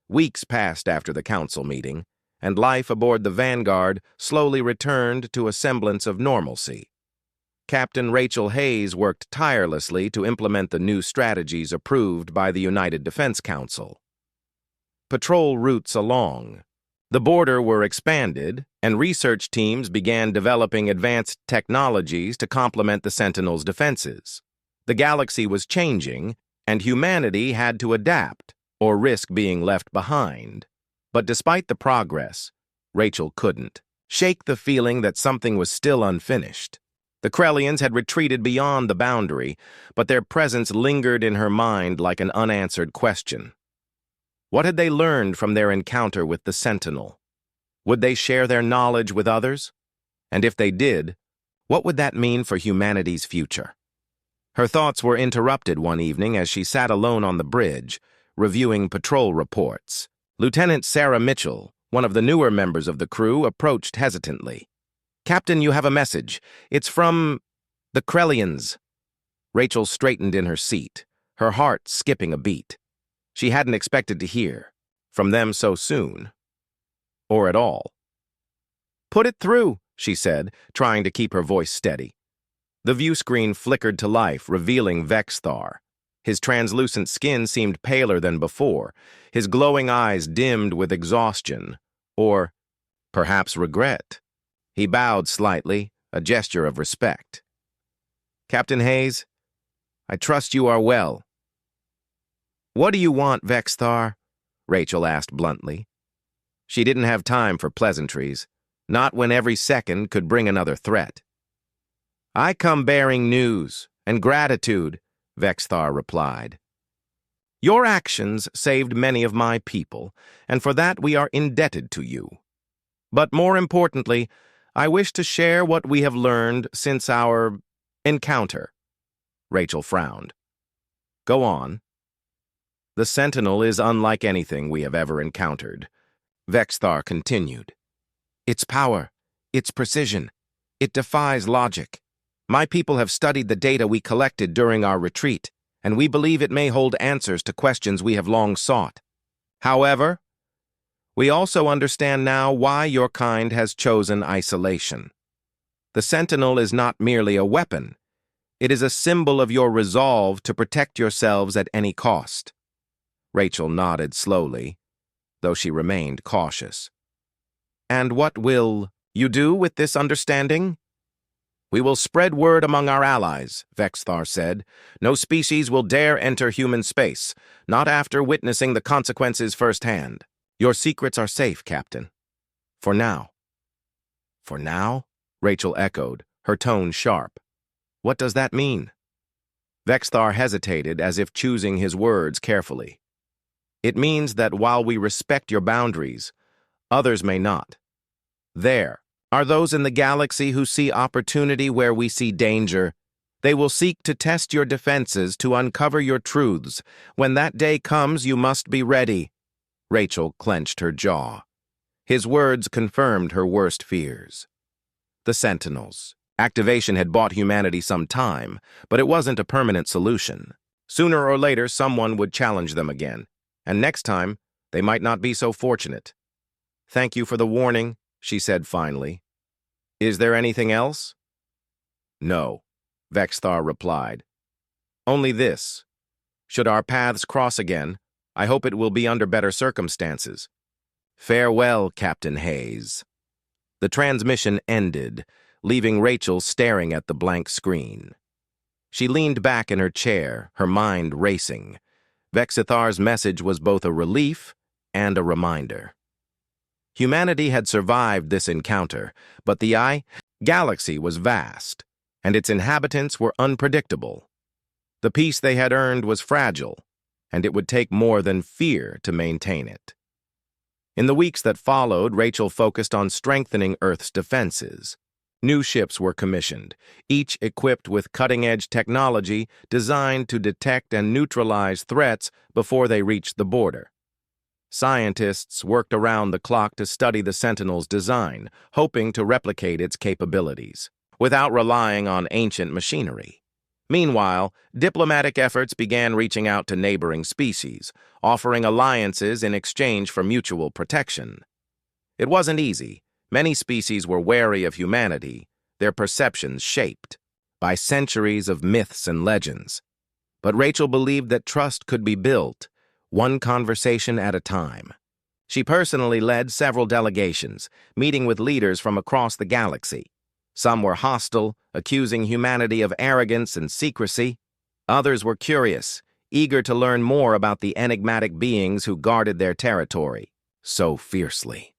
Weeks passed after the council meeting, and life aboard the Vanguard slowly returned to a semblance of normalcy. Captain Rachel Hayes worked tirelessly to implement the new strategies approved by the United Defense Council. Patrol routes along the border were expanded, and research teams began developing advanced technologies to complement the Sentinels' defenses. The galaxy was changing, and humanity had to adapt or risk being left behind. But despite the progress, Rachel couldn't shake the feeling that something was still unfinished. The Krellians had retreated beyond the boundary, but their presence lingered in her mind like an unanswered question. What had they learned from their encounter with the Sentinel? Would they share their knowledge with others? And if they did, what would that mean for humanity's future? Her thoughts were interrupted one evening as she sat alone on the bridge, reviewing patrol reports. Lieutenant Sarah Mitchell, one of the newer members of the crew, approached hesitantly. "Captain, you have a message. It's from the Krellians." Rachel straightened in her seat, her heart skipping a beat. She hadn't expected to hear from them so soon, or at all. "Put it through," she said, trying to keep her voice steady. The view screen flickered to life, revealing Vexthar. His translucent skin seemed paler than before, his glowing eyes dimmed with exhaustion, or perhaps regret. He bowed slightly, a gesture of respect. "Captain Hayes, I trust you are well." "What do you want, Vexthar?" Rachel asked bluntly. She didn't have time for pleasantries, not when every second could bring another threat. "I come bearing news and gratitude," Vexthar replied. "Your actions saved many of my people, and for that we are indebted to you. But more importantly, I wish to share what we have learned since our encounter." Rachel frowned. "Go on." "The Sentinel is unlike anything we have ever encountered," Vexthar continued. "Its power, its precision, it defies logic. My people have studied the data we collected during our retreat, and we believe it may hold answers to questions we have long sought. However, we also understand now why your kind has chosen isolation. The Sentinel is not merely a weapon. It is a symbol of your resolve to protect yourselves at any cost." Rachel nodded slowly, though she remained cautious. "And what will you do with this understanding?" "We will spread word among our allies," Vexthar said. "No species will dare enter human space, not after witnessing the consequences firsthand. Your secrets are safe, Captain. For now." "For now?" Rachel echoed, her tone sharp. "What does that mean?" Vexthar hesitated, as if choosing his words carefully. "It means that while we respect your boundaries, others may not. There are those in the galaxy who see opportunity where we see danger. They will seek to test your defenses to uncover your truths. When that day comes, you must be ready." Rachel clenched her jaw. His words confirmed her worst fears. The Sentinels. Activation had bought humanity some time, but it wasn't a permanent solution. Sooner or later, someone would challenge them again, and next time, they might not be so fortunate. "Thank you for the warning," she said finally. "Is there anything else?" "No," Vexthar replied. "Only this. Should our paths cross again, I hope it will be under better circumstances. Farewell, Captain Hayes." The transmission ended, leaving Rachel staring at the blank screen. She leaned back in her chair, her mind racing. Vexithar's message was both a relief and a reminder. Humanity had survived this encounter, but the galaxy was vast, and its inhabitants were unpredictable. The peace they had earned was fragile, and it would take more than fear to maintain it. In the weeks that followed, Rachel focused on strengthening Earth's defenses. New ships were commissioned, each equipped with cutting-edge technology designed to detect and neutralize threats before they reached the border. Scientists worked around the clock to study the Sentinel's design, hoping to replicate its capabilities, without relying on ancient machinery. Meanwhile, diplomatic efforts began reaching out to neighboring species, offering alliances in exchange for mutual protection. It wasn't easy. Many species were wary of humanity, their perceptions shaped by centuries of myths and legends. But Rachel believed that trust could be built, one conversation at a time. She personally led several delegations, meeting with leaders from across the galaxy. Some were hostile, accusing humanity of arrogance and secrecy. Others were curious, eager to learn more about the enigmatic beings who guarded their territory so fiercely.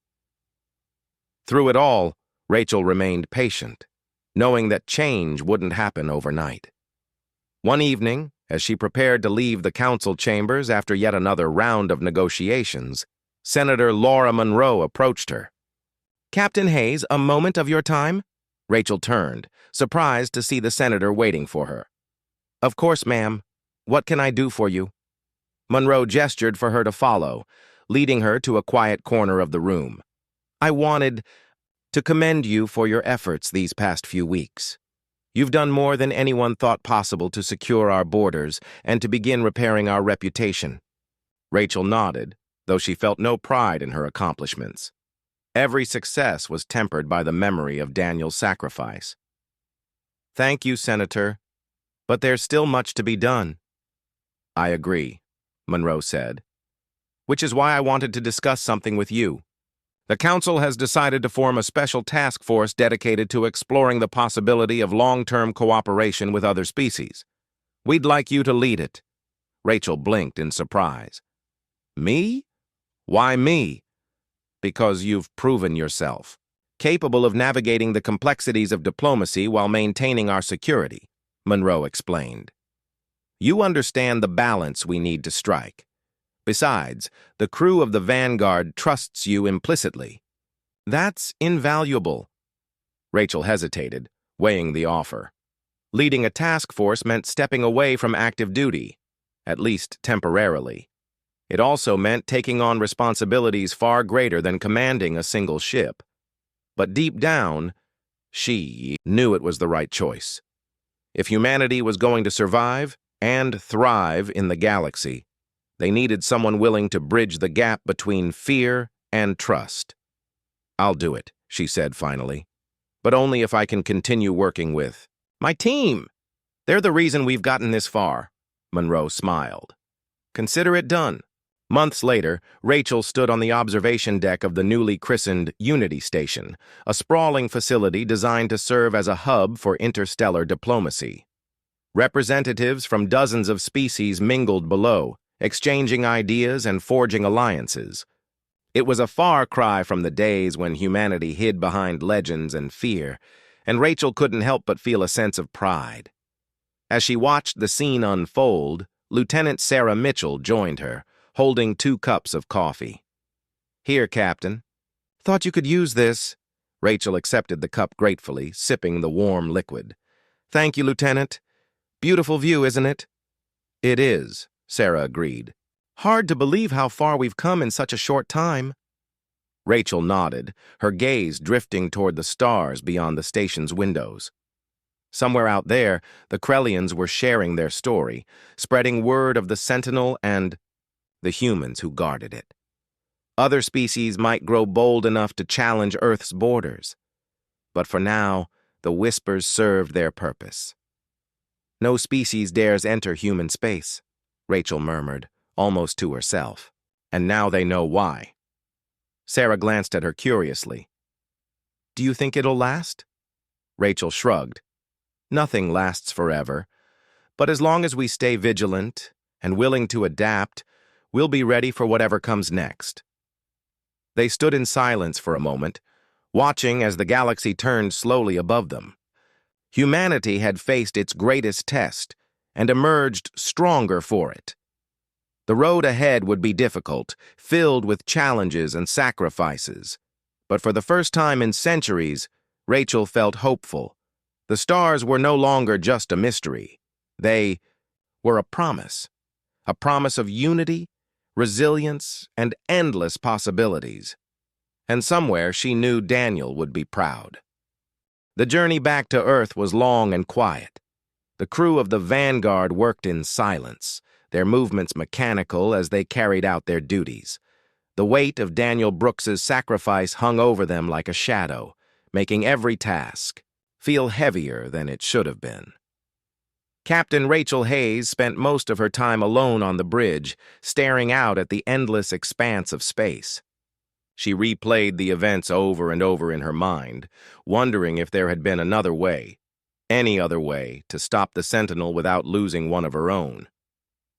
Through it all, Rachel remained patient, knowing that change wouldn't happen overnight. One evening, as she prepared to leave the council chambers after yet another round of negotiations, Senator Laura Monroe approached her. "Captain Hayes, a moment of your time?" Rachel turned, surprised to see the senator waiting for her. "Of course, ma'am. What can I do for you?" Monroe gestured for her to follow, leading her to a quiet corner of the room. "I wanted to commend you for your efforts these past few weeks. You've done more than anyone thought possible to secure our borders and to begin repairing our reputation." Rachel nodded, though she felt no pride in her accomplishments. Every success was tempered by the memory of Daniel's sacrifice. "Thank you, Senator, but there's still much to be done." "I agree," Monroe said, "which is why I wanted to discuss something with you. The Council has decided to form a special task force dedicated to exploring the possibility of long-term cooperation with other species. We'd like you to lead it." Rachel blinked in surprise. "Me? Why me?" "Because you've proven yourself capable of navigating the complexities of diplomacy while maintaining our security," Monroe explained. "You understand the balance we need to strike. Besides, the crew of the Vanguard trusts you implicitly. That's invaluable." Rachel hesitated, weighing the offer. Leading a task force meant stepping away from active duty, at least temporarily. It also meant taking on responsibilities far greater than commanding a single ship. But deep down, she knew it was the right choice. If humanity was going to survive and thrive in the galaxy, they needed someone willing to bridge the gap between fear and trust. "I'll do it," she said finally, "but only if I can continue working with my team. They're the reason we've gotten this far." Monroe smiled. "Consider it done." Months later, Rachel stood on the observation deck of the newly christened Unity Station, a sprawling facility designed to serve as a hub for interstellar diplomacy. Representatives from dozens of species mingled below, exchanging ideas and forging alliances. It was a far cry from the days when humanity hid behind legends and fear, and Rachel couldn't help but feel a sense of pride. As she watched the scene unfold, Lieutenant Sarah Mitchell joined her, holding 2 cups of coffee. "Here, Captain. Thought you could use this." Rachel accepted the cup gratefully, sipping the warm liquid. "Thank you, Lieutenant. Beautiful view, isn't it?" "It is," Sarah agreed. "Hard to believe how far we've come in such a short time." Rachel nodded, her gaze drifting toward the stars beyond the station's windows. Somewhere out there, the Krellians were sharing their story, spreading word of the Sentinel and the humans who guarded it. Other species might grow bold enough to challenge Earth's borders. But for now, the whispers served their purpose. "No species dares enter human space," Rachel murmured, almost to herself. "And now they know why." Sarah glanced at her curiously. "Do you think it'll last?" Rachel shrugged. "Nothing lasts forever, but as long as we stay vigilant and willing to adapt, we'll be ready for whatever comes next." They stood in silence for a moment, watching as the galaxy turned slowly above them. Humanity had faced its greatest test and emerged stronger for it. The road ahead would be difficult, filled with challenges and sacrifices. But for the first time in centuries, Rachel felt hopeful. The stars were no longer just a mystery. They were a promise of unity, resilience, and endless possibilities. And somewhere she knew Daniel would be proud. The journey back to Earth was long and quiet. The crew of the Vanguard worked in silence, their movements mechanical as they carried out their duties. The weight of Daniel Brooks's sacrifice hung over them like a shadow, making every task feel heavier than it should have been. Captain Rachel Hayes spent most of her time alone on the bridge, staring out at the endless expanse of space. She replayed the events over and over in her mind, wondering if there had been another way, any other way, to stop the Sentinel without losing one of her own.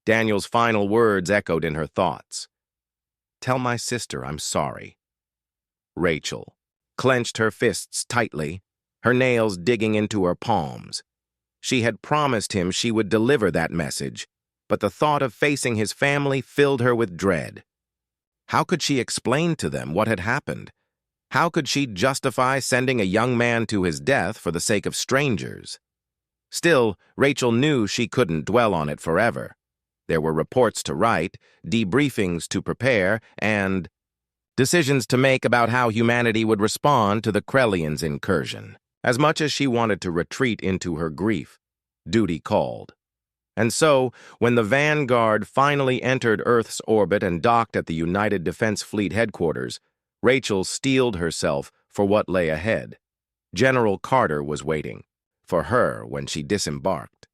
Daniel's final words echoed in her thoughts. "Tell my sister I'm sorry." Rachel clenched her fists tightly, her nails digging into her palms. She had promised him she would deliver that message, but the thought of facing his family filled her with dread. How could she explain to them what had happened? How could she justify sending a young man to his death for the sake of strangers? Still, Rachel knew she couldn't dwell on it forever. There were reports to write, debriefings to prepare, and decisions to make about how humanity would respond to the Krellians' incursion. As much as she wanted to retreat into her grief, duty called. And so, when the Vanguard finally entered Earth's orbit and docked at the United Defense Fleet headquarters, Rachel steeled herself for what lay ahead. General Carter was waiting for her when she disembarked.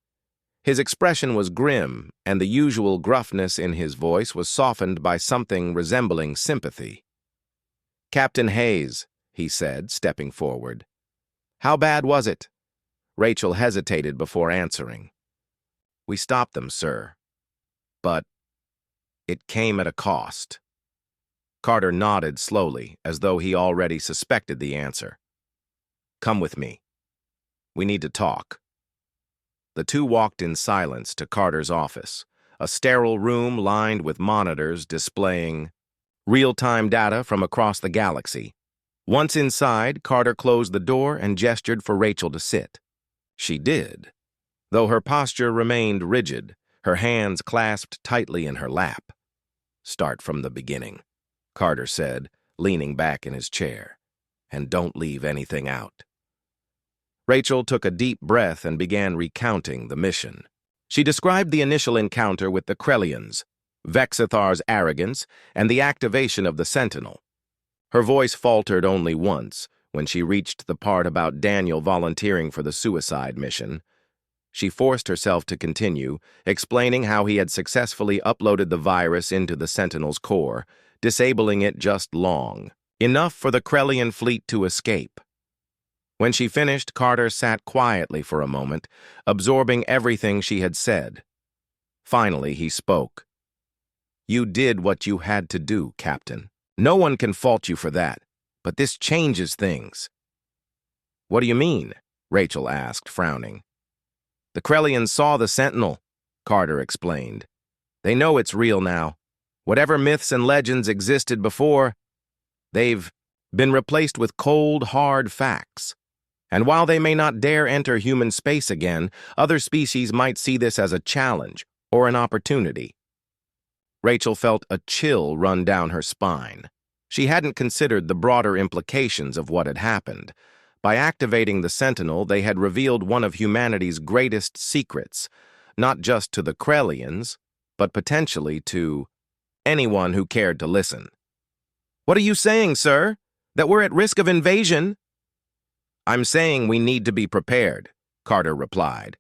His expression was grim, and the usual gruffness in his voice was softened by something resembling sympathy. "Captain Hayes," he said, stepping forward. "How bad was it?" Rachel hesitated before answering. "We stopped them, sir. But it came at a cost." Carter nodded slowly, as though he already suspected the answer. "Come with me. We need to talk." The two walked in silence to Carter's office, a sterile room lined with monitors displaying real-time data from across the galaxy. Once inside, Carter closed the door and gestured for Rachel to sit. She did, though her posture remained rigid, her hands clasped tightly in her lap. "Start from the beginning," Carter said, leaning back in his chair. "And don't leave anything out." Rachel took a deep breath and began recounting the mission. She described the initial encounter with the Krellians, Vexithar's arrogance, and the activation of the Sentinel. Her voice faltered only once, when she reached the part about Daniel volunteering for the suicide mission. She forced herself to continue, explaining how he had successfully uploaded the virus into the Sentinel's core, disabling it just long, enough for the Krellian fleet to escape. When she finished, Carter sat quietly for a moment, absorbing everything she had said. Finally, he spoke. "You did what you had to do, Captain. No one can fault you for that, but this changes things." "What do you mean?" Rachel asked, frowning. "The Krellians saw the Sentinel," Carter explained. "They know it's real now. Whatever myths and legends existed before, they've been replaced with cold, hard facts. And while they may not dare enter human space again, other species might see this as a challenge or an opportunity." Rachel felt a chill run down her spine. She hadn't considered the broader implications of what had happened. By activating the Sentinel, they had revealed one of humanity's greatest secrets, not just to the Krellians, but potentially to anyone who cared to listen. "What are you saying, sir? That we're at risk of invasion?" "I'm saying we need to be prepared," Carter replied.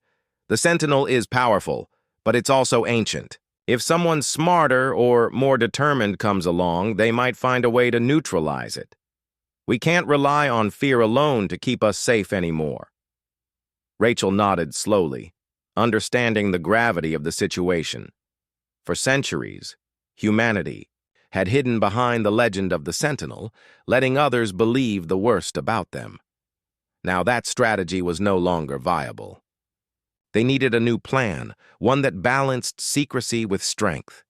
"The Sentinel is powerful, but it's also ancient. If someone smarter or more determined comes along, they might find a way to neutralize it. We can't rely on fear alone to keep us safe anymore." Rachel nodded slowly, understanding the gravity of the situation. For centuries, humanity had hidden behind the legend of the Sentinel, letting others believe the worst about them. Now that strategy was no longer viable. They needed a new plan, one that balanced secrecy with strength.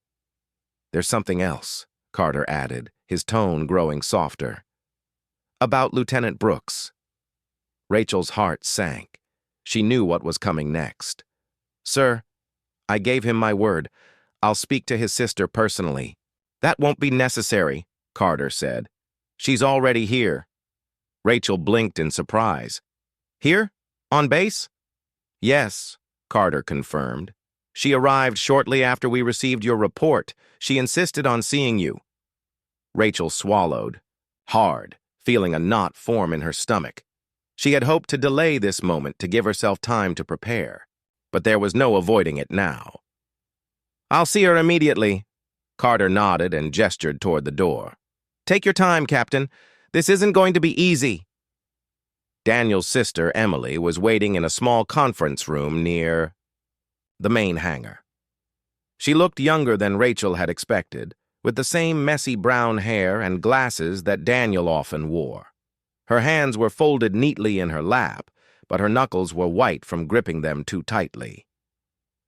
"There's something else," Carter added, his tone growing softer. "About Lieutenant Brooks." Rachel's heart sank. She knew what was coming next. "Sir, I gave him my word. I'll speak to his sister personally." "That won't be necessary," Carter said. "She's already here." Rachel blinked in surprise. "Here? On base?" "Yes," Carter confirmed. "She arrived shortly after we received your report. She insisted on seeing you." Rachel swallowed, hard, feeling a knot form in her stomach. She had hoped to delay this moment to give herself time to prepare, but there was no avoiding it now. "I'll see her immediately." Carter nodded and gestured toward the door. "Take your time, Captain. This isn't going to be easy." Daniel's sister, Emily, was waiting in a small conference room near the main hangar. She looked younger than Rachel had expected, with the same messy brown hair and glasses that Daniel often wore. Her hands were folded neatly in her lap, but her knuckles were white from gripping them too tightly.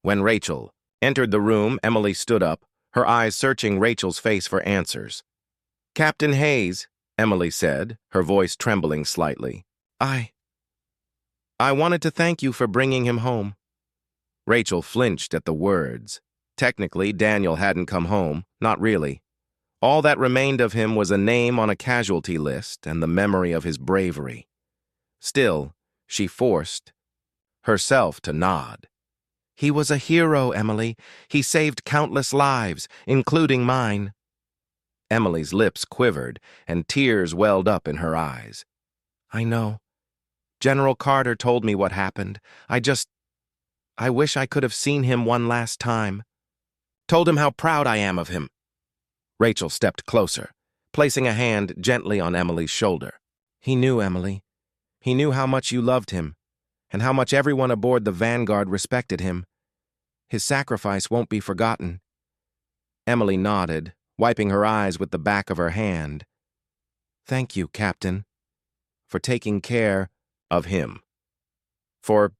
When Rachel entered the room, Emily stood up, her eyes searching Rachel's face for answers. "Captain Hayes," Emily said, her voice trembling slightly. I wanted to thank you for bringing him home." Rachel flinched at the words. Technically, Daniel hadn't come home, not really. All that remained of him was a name on a casualty list and the memory of his bravery. Still, she forced herself to nod. "He was a hero, Emily. He saved countless lives, including mine." Emily's lips quivered, and tears welled up in her eyes. "I know. General Carter told me what happened. I wish I could have seen him one last time. Told him how proud I am of him." Rachel stepped closer, placing a hand gently on Emily's shoulder. "He knew, Emily. He knew how much you loved him, and how much everyone aboard the Vanguard respected him. His sacrifice won't be forgotten." Emily nodded, wiping her eyes with the back of her hand. "Thank you, Captain, for taking care of him. For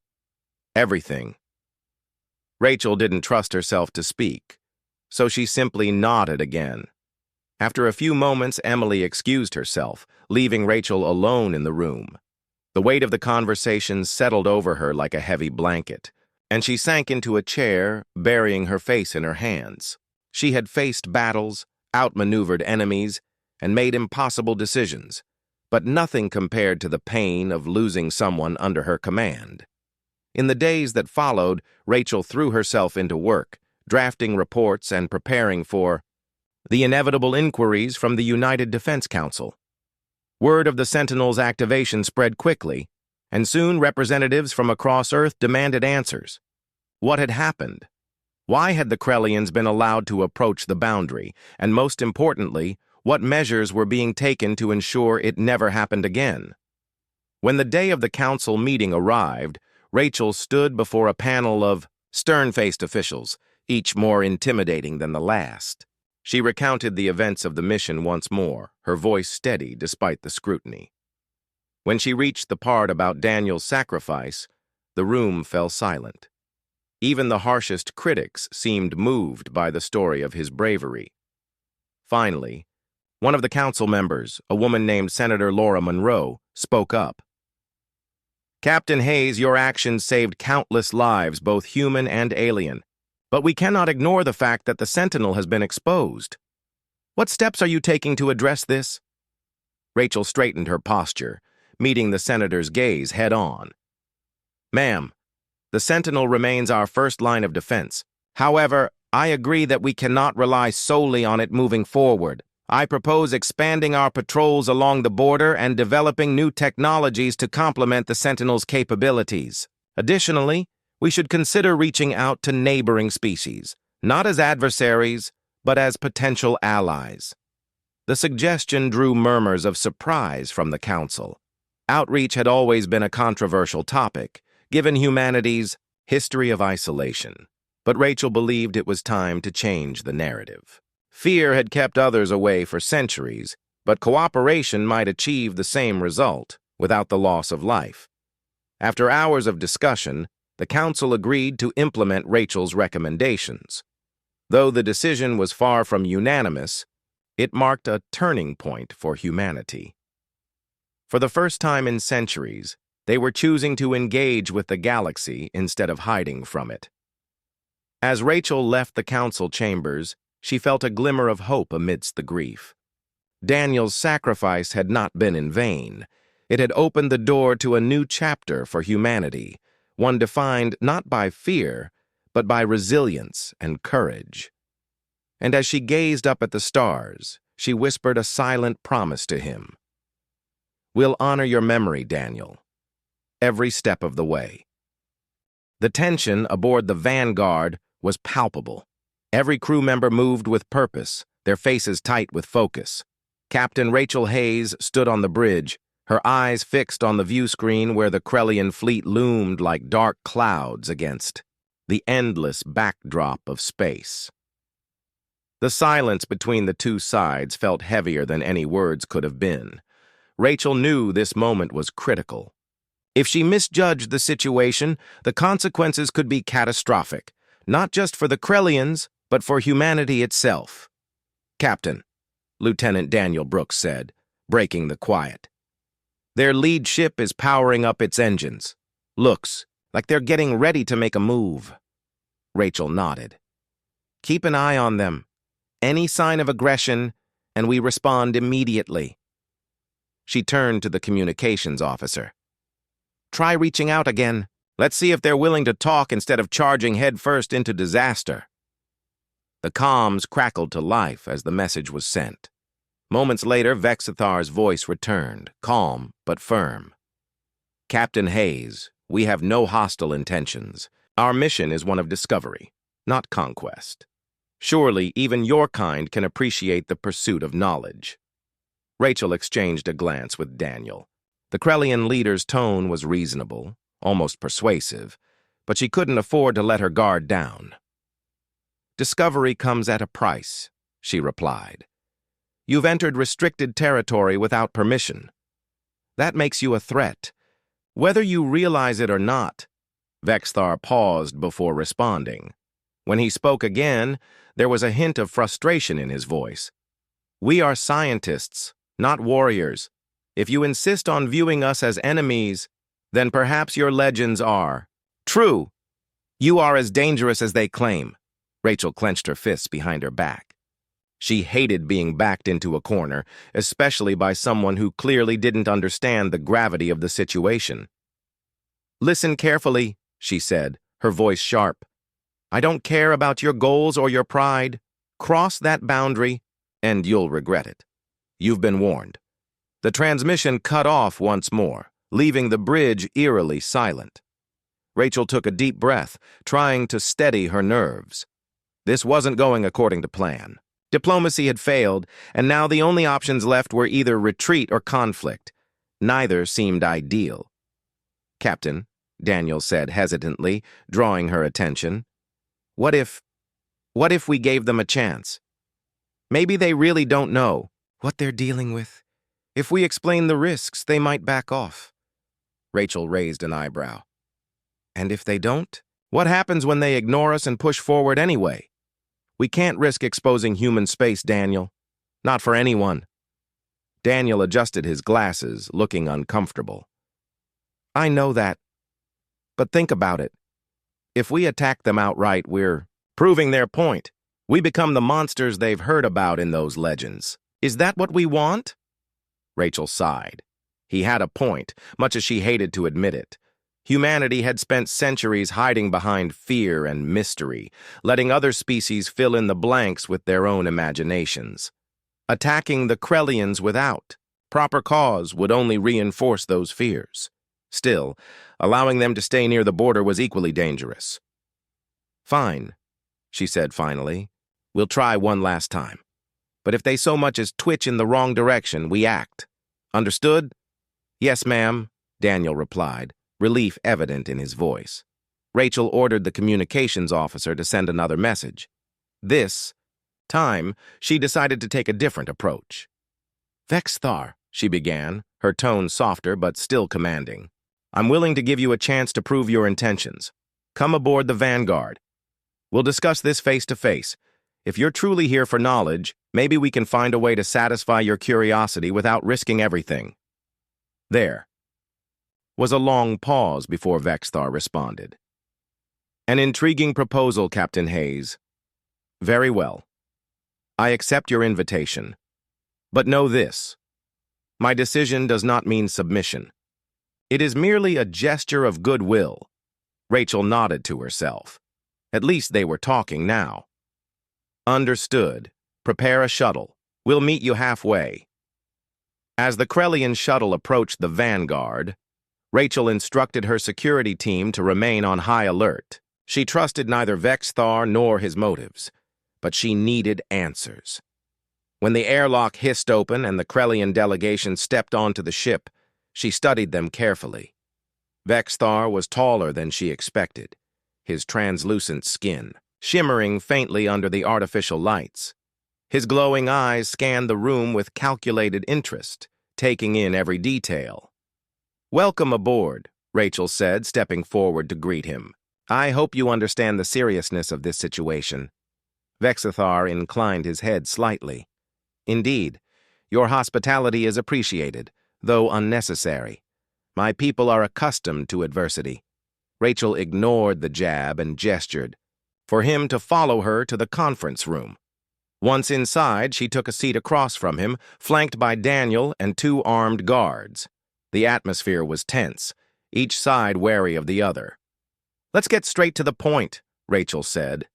everything." Rachel didn't trust herself to speak, so she simply nodded again. After a few moments, Emily excused herself, leaving Rachel alone in the room. The weight of the conversation settled over her like a heavy blanket, and she sank into a chair, burying her face in her hands. She had faced battles, outmaneuvered enemies, and made impossible decisions, but nothing compared to the pain of losing someone under her command. In the days that followed, Rachel threw herself into work, drafting reports and preparing for the inevitable inquiries from the United Defense Council. Word of the Sentinel's activation spread quickly, and soon representatives from across Earth demanded answers. What had happened? Why had the Krellians been allowed to approach the boundary? And most importantly, what measures were being taken to ensure it never happened again? When the day of the council meeting arrived, Rachel stood before a panel of stern-faced officials, each more intimidating than the last. She recounted the events of the mission once more, her voice steady despite the scrutiny. When she reached the part about Daniel's sacrifice, the room fell silent. Even the harshest critics seemed moved by the story of his bravery. Finally, one of the council members, a woman named Senator Laura Monroe, spoke up. "Captain Hayes, your actions saved countless lives, both human and alien. But we cannot ignore the fact that the Sentinel has been exposed. What steps are you taking to address this?" Rachel straightened her posture, meeting the senator's gaze head-on. "Ma'am, the Sentinel remains our first line of defense. However, I agree that we cannot rely solely on it moving forward. I propose expanding our patrols along the border and developing new technologies to complement the Sentinel's capabilities. Additionally, we should consider reaching out to neighboring species, not as adversaries, but as potential allies." The suggestion drew murmurs of surprise from the council. Outreach had always been a controversial topic, given humanity's history of isolation, but Rachel believed it was time to change the narrative. Fear had kept others away for centuries, but cooperation might achieve the same result without the loss of life. After hours of discussion, the council agreed to implement Rachel's recommendations. Though the decision was far from unanimous, it marked a turning point for humanity. For the first time in centuries, they were choosing to engage with the galaxy instead of hiding from it. As Rachel left the council chambers, she felt a glimmer of hope amidst the grief. Daniel's sacrifice had not been in vain. It had opened the door to a new chapter for humanity, one defined not by fear, but by resilience and courage. And as she gazed up at the stars, she whispered a silent promise to him. "We'll honor your memory, Daniel, every step of the way." The tension aboard the Vanguard was palpable. Every crew member moved with purpose, their faces tight with focus. Captain Rachel Hayes stood on the bridge, her eyes fixed on the view screen where the Krellian fleet loomed like dark clouds against the endless backdrop of space. The silence between the two sides felt heavier than any words could have been. Rachel knew this moment was critical. If she misjudged the situation, the consequences could be catastrophic, not just for the Krellians, but for humanity itself. "Captain," Lieutenant Daniel Brooks said, breaking the quiet. "Their lead ship is powering up its engines. Looks like they're getting ready to make a move." Rachel nodded. "Keep an eye on them. Any sign of aggression, and we respond immediately." She turned to the communications officer. "Try reaching out again. Let's see if they're willing to talk instead of charging headfirst into disaster." The comms crackled to life as the message was sent. Moments later, Vexithar's voice returned, calm but firm. "Captain Hayes, we have no hostile intentions. Our mission is one of discovery, not conquest. Surely even your kind can appreciate the pursuit of knowledge." Rachel exchanged a glance with Daniel. The Krellian leader's tone was reasonable, almost persuasive, but she couldn't afford to let her guard down. "Discovery comes at a price," she replied. "You've entered restricted territory without permission. That makes you a threat, whether you realize it or not." Vexthar paused before responding. When he spoke again, there was a hint of frustration in his voice. "We are scientists, not warriors. If you insist on viewing us as enemies, then perhaps your legends are true. You are as dangerous as they claim." Rachel clenched her fists behind her back. She hated being backed into a corner, especially by someone who clearly didn't understand the gravity of the situation. "Listen carefully," she said, her voice sharp. "I don't care about your goals or your pride. Cross that boundary, and you'll regret it. You've been warned." The transmission cut off once more, leaving the bridge eerily silent. Rachel took a deep breath, trying to steady her nerves. This wasn't going according to plan. Diplomacy had failed, and now the only options left were either retreat or conflict. Neither seemed ideal. "Captain," Daniel said hesitantly, drawing her attention, What if we gave them a chance? Maybe they really don't know what they're dealing with. If we explain the risks, they might back off." Rachel raised an eyebrow. "And if they don't? What happens when they ignore us and push forward anyway? We can't risk exposing human space, Daniel. Not for anyone." Daniel adjusted his glasses, looking uncomfortable. "I know that. But think about it. If we attack them outright, we're proving their point. We become the monsters they've heard about in those legends. Is that what we want?" Rachel sighed. He had a point, much as she hated to admit it. Humanity had spent centuries hiding behind fear and mystery, letting other species fill in the blanks with their own imaginations. Attacking the Krellians without proper cause would only reinforce those fears. Still, allowing them to stay near the border was equally dangerous. "Fine," she said finally. "We'll try one last time. But if they so much as twitch in the wrong direction, we act. Understood?" "Yes, ma'am," Daniel replied, relief evident in his voice. Rachel ordered the communications officer to send another message. This time, she decided to take a different approach. "Vexthar," she began, her tone softer but still commanding. "I'm willing to give you a chance to prove your intentions. Come aboard the Vanguard. We'll discuss this face to face. If you're truly here for knowledge, maybe we can find a way to satisfy your curiosity without risking everything." There was a long pause before Vexthar responded. "An intriguing proposal, Captain Hayes. Very well. I accept your invitation. But know this. My decision does not mean submission. It is merely a gesture of goodwill. Rachel nodded to herself. At least they were talking now. Understood. Prepare a shuttle. We'll meet you halfway. As the Krellian shuttle approached the Vanguard, Rachel instructed her security team to remain on high alert. She trusted neither Vexthar nor his motives, but she needed answers. When the airlock hissed open and the Krellian delegation stepped onto the ship, she studied them carefully. Vexthar was taller than she expected, his translucent skin shimmering faintly under the artificial lights. His glowing eyes scanned the room with calculated interest, taking in every detail. "Welcome aboard," Rachel said, stepping forward to greet him. "I hope you understand the seriousness of this situation." Vexthar inclined his head slightly. "Indeed, your hospitality is appreciated, though unnecessary. My people are accustomed to adversity." Rachel ignored the jab and gestured for him to follow her to the conference room. Once inside, she took a seat across from him, flanked by Daniel and two armed guards. The atmosphere was tense, each side wary of the other. "Let's get straight to the point," Rachel said.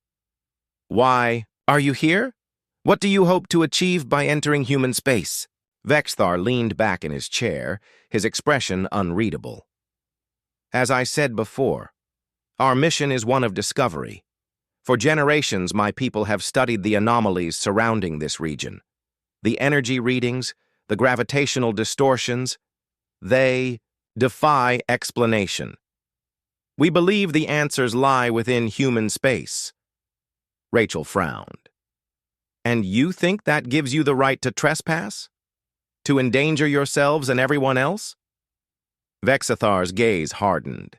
"Why are you here? What do you hope to achieve by entering human space?" Vexthar leaned back in his chair, his expression unreadable. "As I said before, our mission is one of discovery. For generations, my people have studied the anomalies surrounding this region. The energy readings, the gravitational distortions, they defy explanation. We believe the answers lie within human space." Rachel frowned. "And you think that gives you the right to trespass? To endanger yourselves and everyone else?" Vexthar's gaze hardened.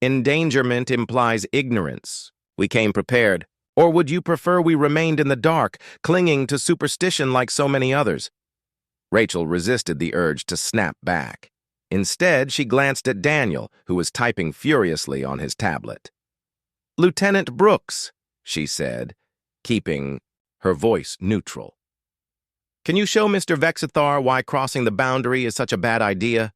"Endangerment implies ignorance. We came prepared. Or would you prefer we remained in the dark, clinging to superstition like so many others?" Rachel resisted the urge to snap back. Instead, she glanced at Daniel, who was typing furiously on his tablet. "Lieutenant Brooks," she said, keeping her voice neutral. "Can you show Mr. Vexthar why crossing the boundary is such a bad idea?"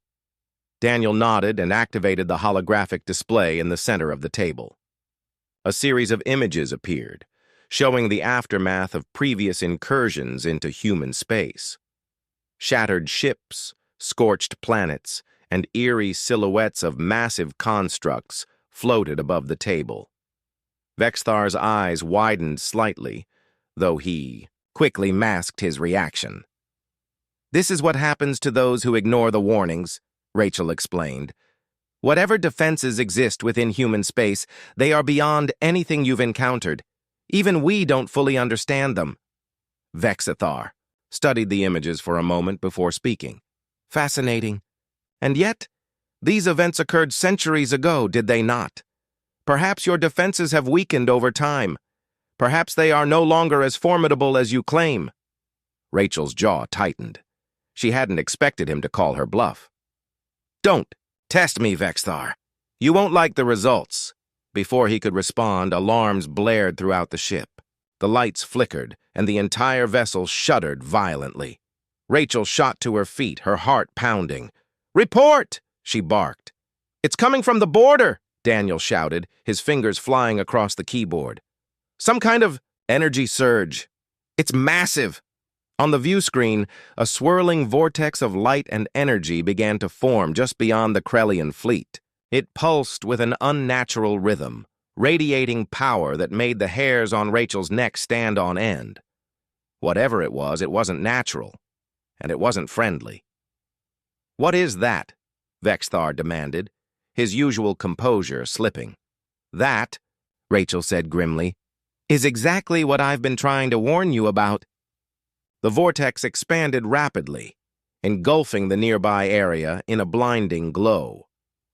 Daniel nodded and activated the holographic display in the center of the table. A series of images appeared, showing the aftermath of previous incursions into human space. Shattered ships, scorched planets, and eerie silhouettes of massive constructs floated above the table. Vexthar's eyes widened slightly, though he quickly masked his reaction. "This is what happens to those who ignore the warnings," Rachel explained. "Whatever defenses exist within human space, they are beyond anything you've encountered. Even we don't fully understand them." Vexthar studied the images for a moment before speaking. "Fascinating. And yet, these events occurred centuries ago, did they not? Perhaps your defenses have weakened over time. Perhaps they are no longer as formidable as you claim." Rachel's jaw tightened. She hadn't expected him to call her bluff. "Don't test me, Vexthar. You won't like the results." Before he could respond, alarms blared throughout the ship. The lights flickered, and the entire vessel shuddered violently. Rachel shot to her feet, her heart pounding. "Report!" she barked. "It's coming from the border!" Daniel shouted, his fingers flying across the keyboard. "Some kind of energy surge. It's massive." On the view screen, a swirling vortex of light and energy began to form just beyond the Krellian fleet. It pulsed with an unnatural rhythm, radiating power that made the hairs on Rachel's neck stand on end. Whatever it wasn't natural, and it wasn't friendly. "What is that?" Vexthar demanded, his usual composure slipping. "That," Rachel said grimly, "is exactly what I've been trying to warn you about." The vortex expanded rapidly, engulfing the nearby area in a blinding glow.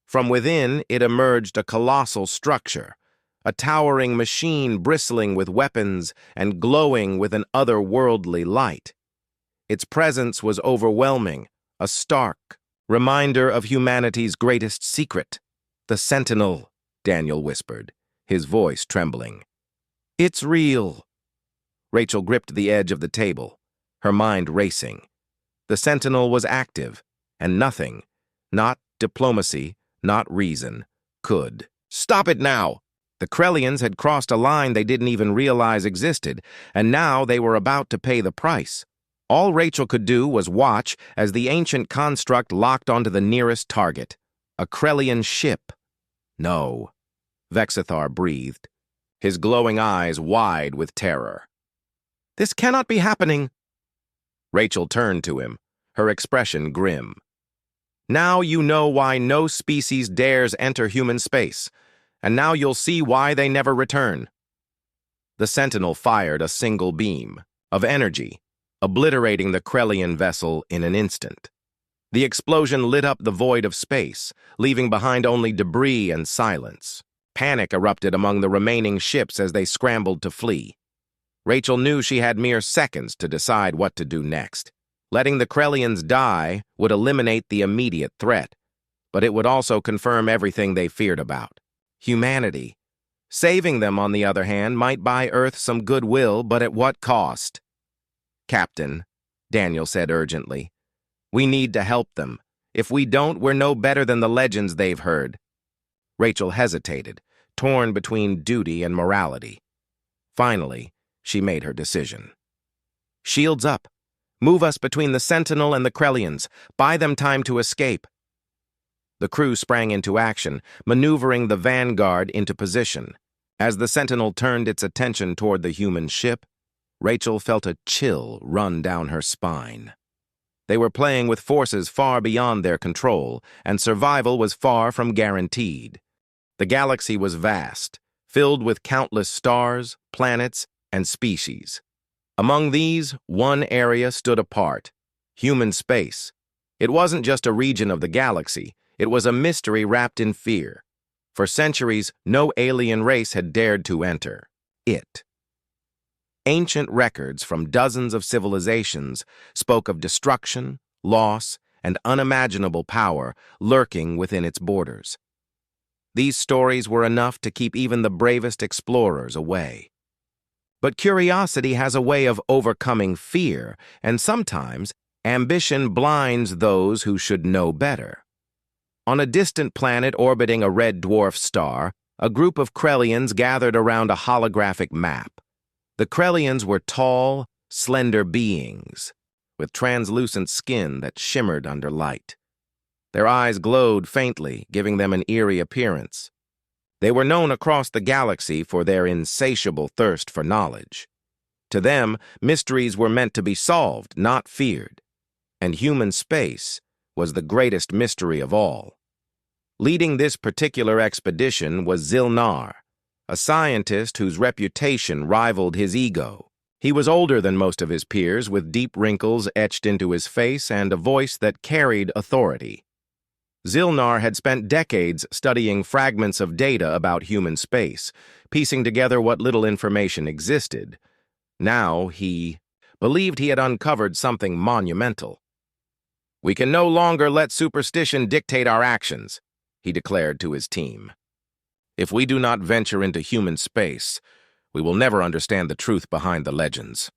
From within, it emerged a colossal structure, a towering machine bristling with weapons and glowing with an otherworldly light. Its presence was overwhelming, a stark reminder of humanity's greatest secret. "The Sentinel," Daniel whispered, his voice trembling. "It's real." Rachel gripped the edge of the table, her mind racing. The Sentinel was active, and nothing, not diplomacy, not reason, could Stop it now! The Krellians had crossed a line they didn't even realize existed, and now they were about to pay the price. All Rachel could do was watch as the ancient construct locked onto the nearest target, a Krellian ship. No, Vexithar breathed, his glowing eyes wide with terror. This cannot be happening. Rachel turned to him, her expression grim. Now you know why no species dares enter human space, and now you'll see why they never return. The Sentinel fired a single beam of energy, obliterating the Krellian vessel in an instant. The explosion lit up the void of space, leaving behind only debris and silence. Panic erupted among the remaining ships as they scrambled to flee. Rachel knew she had mere seconds to decide what to do next. Letting the Krellians die would eliminate the immediate threat, but it would also confirm everything they feared about: humanity. Saving them, on the other hand, might buy Earth some goodwill, but at what cost? Captain, Daniel said urgently, we need to help them. If we don't, we're no better than the legends they've heard. Rachel hesitated, torn between duty and morality. Finally, she made her decision. Shields up. Move us between the Sentinel and the Krellians. Buy them time to escape. The crew sprang into action, maneuvering the Vanguard into position. As the Sentinel turned its attention toward the human ship, Rachel felt a chill run down her spine. They were playing with forces far beyond their control, and survival was far from guaranteed. The galaxy was vast, filled with countless stars, planets, and species. Among these, one area stood apart: human space. It wasn't just a region of the galaxy, it was a mystery wrapped in fear. For centuries, no alien race had dared to enter it. Ancient records from dozens of civilizations spoke of destruction, loss, and unimaginable power lurking within its borders. These stories were enough to keep even the bravest explorers away. But curiosity has a way of overcoming fear, and sometimes ambition blinds those who should know better. On a distant planet orbiting a red dwarf star, a group of Krellians gathered around a holographic map. The Krellians were tall, slender beings, with translucent skin that shimmered under light. Their eyes glowed faintly, giving them an eerie appearance. They were known across the galaxy for their insatiable thirst for knowledge. To them, mysteries were meant to be solved, not feared. And human space was the greatest mystery of all. Leading this particular expedition was Zilnar, a scientist whose reputation rivaled his ego. He was older than most of his peers, with deep wrinkles etched into his face and a voice that carried authority. Zilnar had spent decades studying fragments of data about human space, piecing together what little information existed. Now he believed he had uncovered something monumental. "We can no longer let superstition dictate our actions," he declared to his team. "If we do not venture into human space, we will never understand the truth behind the legends."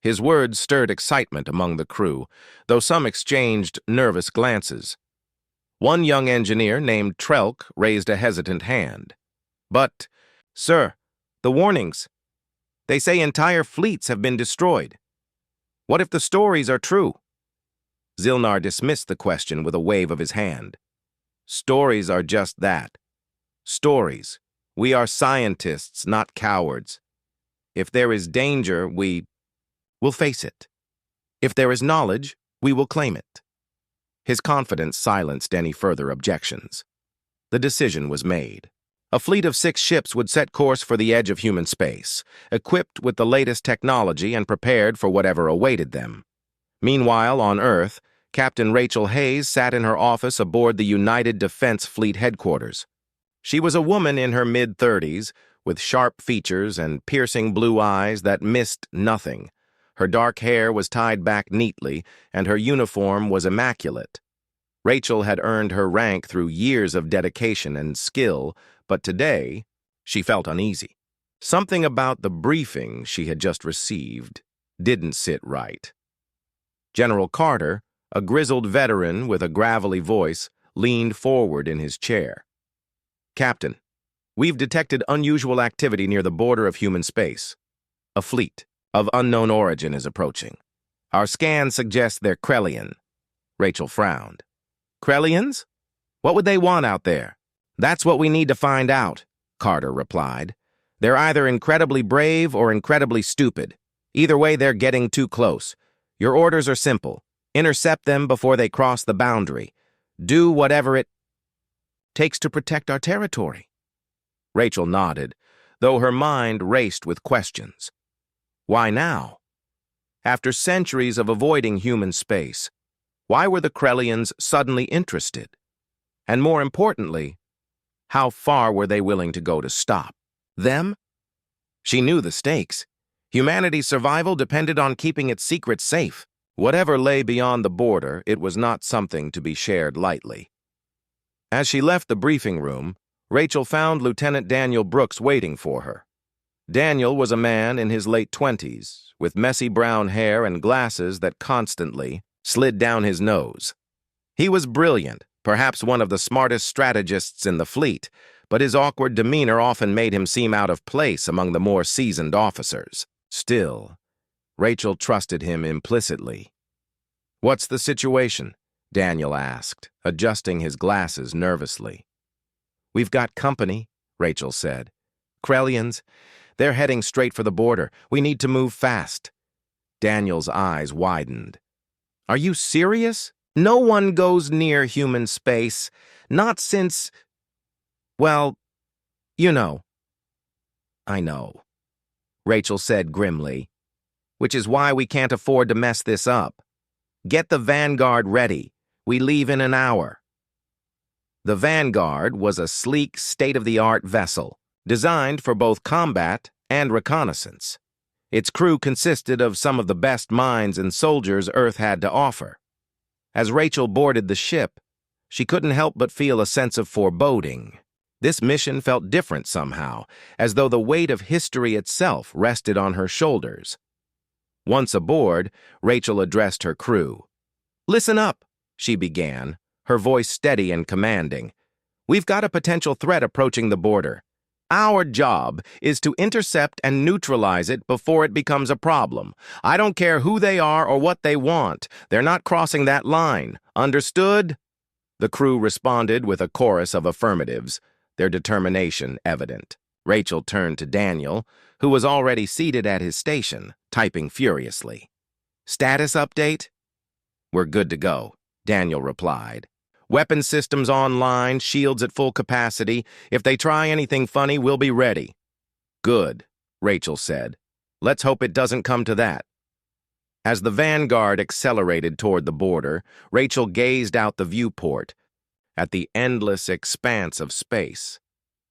His words stirred excitement among the crew, though some exchanged nervous glances. One young engineer named Trelk raised a hesitant hand. "But, sir, the warnings. They say entire fleets have been destroyed. What if the stories are true?" Zilnar dismissed the question with a wave of his hand. "Stories are just that. Stories. We are scientists, not cowards. If there is danger, we will face it. If there is knowledge, we will claim it." His confidence silenced any further objections. The decision was made. A fleet of 6 ships would set course for the edge of human space, equipped with the latest technology and prepared for whatever awaited them. Meanwhile, on Earth, Captain Rachel Hayes sat in her office aboard the United Defense Fleet headquarters. She was a woman in her mid-30s, with sharp features and piercing blue eyes that missed nothing. Her dark hair was tied back neatly, and her uniform was immaculate. Rachel had earned her rank through years of dedication and skill, but today she felt uneasy. Something about the briefing she had just received didn't sit right. General Carter, a grizzled veteran with a gravelly voice, leaned forward in his chair. Captain, we've detected unusual activity near the border of human space. A fleet of unknown origin is approaching. Our scans suggest they're Krellian. Rachel frowned. Krellians? What would they want out there? That's what we need to find out, Carter replied. They're either incredibly brave or incredibly stupid. Either way, they're getting too close. Your orders are simple. Intercept them before they cross the boundary. Do whatever it takes to protect our territory. Rachel nodded, though her mind raced with questions. Why now? After centuries of avoiding human space, why were the Krellians suddenly interested? And more importantly, how far were they willing to go to stop them? She knew the stakes. Humanity's survival depended on keeping its secrets safe. Whatever lay beyond the border, it was not something to be shared lightly. As she left the briefing room, Rachel found Lieutenant Daniel Brooks waiting for her. Daniel was a man in his late 20s, with messy brown hair and glasses that constantly slid down his nose. He was brilliant, perhaps one of the smartest strategists in the fleet, but his awkward demeanor often made him seem out of place among the more seasoned officers. Still, Rachel trusted him implicitly. "What's the situation?" Daniel asked, adjusting his glasses nervously. "We've got company," Rachel said. "Krellians. They're heading straight for the border. We need to move fast." Daniel's eyes widened. "Are you serious? No one goes near human space. Not since... well, you know." "I know," Rachel said grimly. "Which is why we can't afford to mess this up. Get the Vanguard ready. We leave in an hour." The Vanguard was a sleek, state-of-the-art vessel, designed for both combat and reconnaissance. Its crew consisted of some of the best minds and soldiers Earth had to offer. As Rachel boarded the ship, she couldn't help but feel a sense of foreboding. This mission felt different somehow, as though the weight of history itself rested on her shoulders. Once aboard, Rachel addressed her crew. "Listen up," she began, her voice steady and commanding. "We've got a potential threat approaching the border. Our job is to intercept and neutralize it before it becomes a problem. I don't care who they are or what they want. They're not crossing that line. Understood?" The crew responded with a chorus of affirmatives, their determination evident. Rachel turned to Daniel, who was already seated at his station, typing furiously. "Status update?" "We're good to go," Daniel replied. "Weapon systems online, shields at full capacity. If they try anything funny, we'll be ready." "Good," Rachel said. "Let's hope it doesn't come to that." As the Vanguard accelerated toward the border, Rachel gazed out the viewport at the endless expanse of space.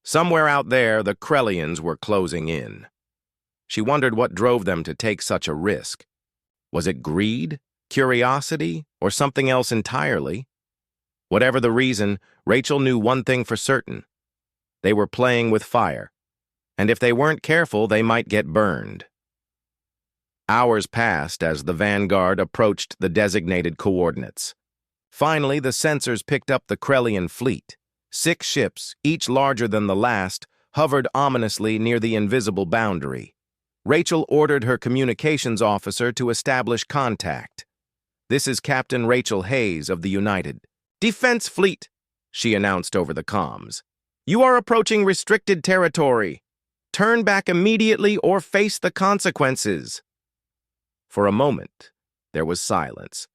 Somewhere out there, the Krellians were closing in. She wondered what drove them to take such a risk. Was it greed, curiosity, or something else entirely? Whatever the reason, Rachel knew one thing for certain. They were playing with fire, and if they weren't careful, they might get burned. Hours passed as the Vanguard approached the designated coordinates. Finally, the sensors picked up the Krellian fleet. 6 ships, each larger than the last, hovered ominously near the invisible boundary. Rachel ordered her communications officer to establish contact. "This is Captain Rachel Hayes of the United Defense Fleet," she announced over the comms. "You are approaching restricted territory. Turn back immediately or face the consequences." For a moment, there was silence.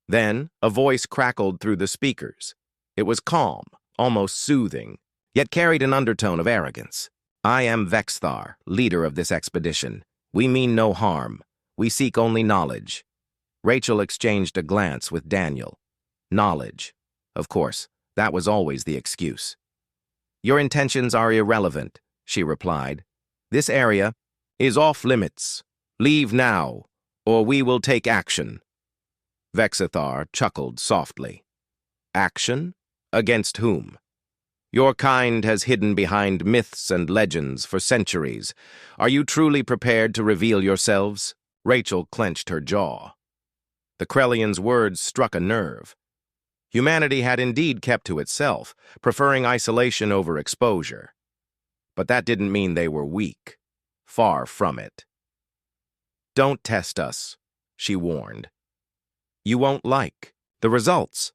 Then, a voice crackled through the speakers. It was calm, almost soothing, yet carried an undertone of arrogance. "I am Vexthar, leader of this expedition. We mean no harm. We seek only knowledge." Rachel exchanged a glance with Daniel. Knowledge. Of course, that was always the excuse. "Your intentions are irrelevant," she replied. "This area is off limits. Leave now, or we will take action." Vexithar chuckled softly. "Action? Against whom? Your kind has hidden behind myths and legends for centuries. Are you truly prepared to reveal yourselves?" Rachel clenched her jaw. The Krellian's words struck a nerve. Humanity had indeed kept to itself, preferring isolation over exposure. But that didn't mean they were weak. Far from it. "Don't test us," she warned. "You won't like the results."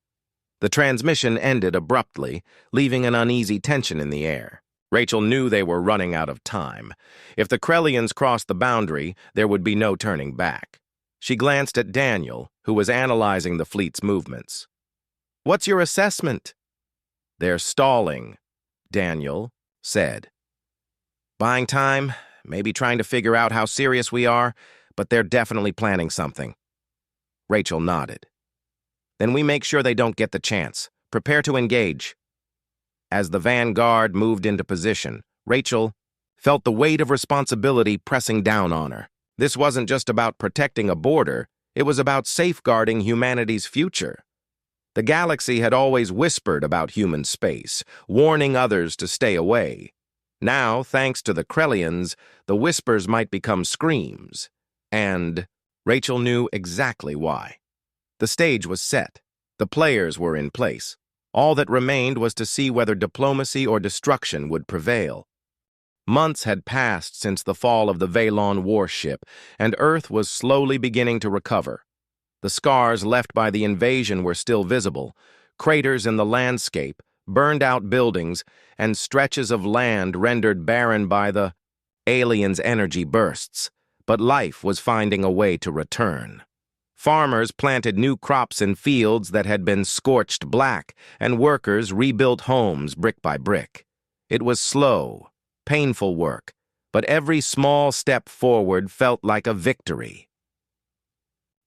The transmission ended abruptly, leaving an uneasy tension in the air. Rachel knew they were running out of time. If the Krellians crossed the boundary, there would be no turning back. She glanced at Daniel, who was analyzing the fleet's movements. "What's your assessment?" "They're stalling," Daniel said. "Buying time, maybe trying to figure out how serious we are, but they're definitely planning something." Rachel nodded. "Then we make sure they don't get the chance. Prepare to engage." As the vanguard moved into position, Rachel felt the weight of responsibility pressing down on her. This wasn't just about protecting a border, it was about safeguarding humanity's future. The galaxy had always whispered about human space, warning others to stay away. Now, thanks to the Krellians, the whispers might become screams. And Rachel knew exactly why. The stage was set. The players were in place. All that remained was to see whether diplomacy or destruction would prevail. Months had passed since the fall of the Valon warship, and Earth was slowly beginning to recover. The scars left by the invasion were still visible, craters in the landscape, burned-out buildings, and stretches of land rendered barren by the aliens' energy bursts. But life was finding a way to return. Farmers planted new crops in fields that had been scorched black, and workers rebuilt homes brick by brick. It was slow, painful work, but every small step forward felt like a victory.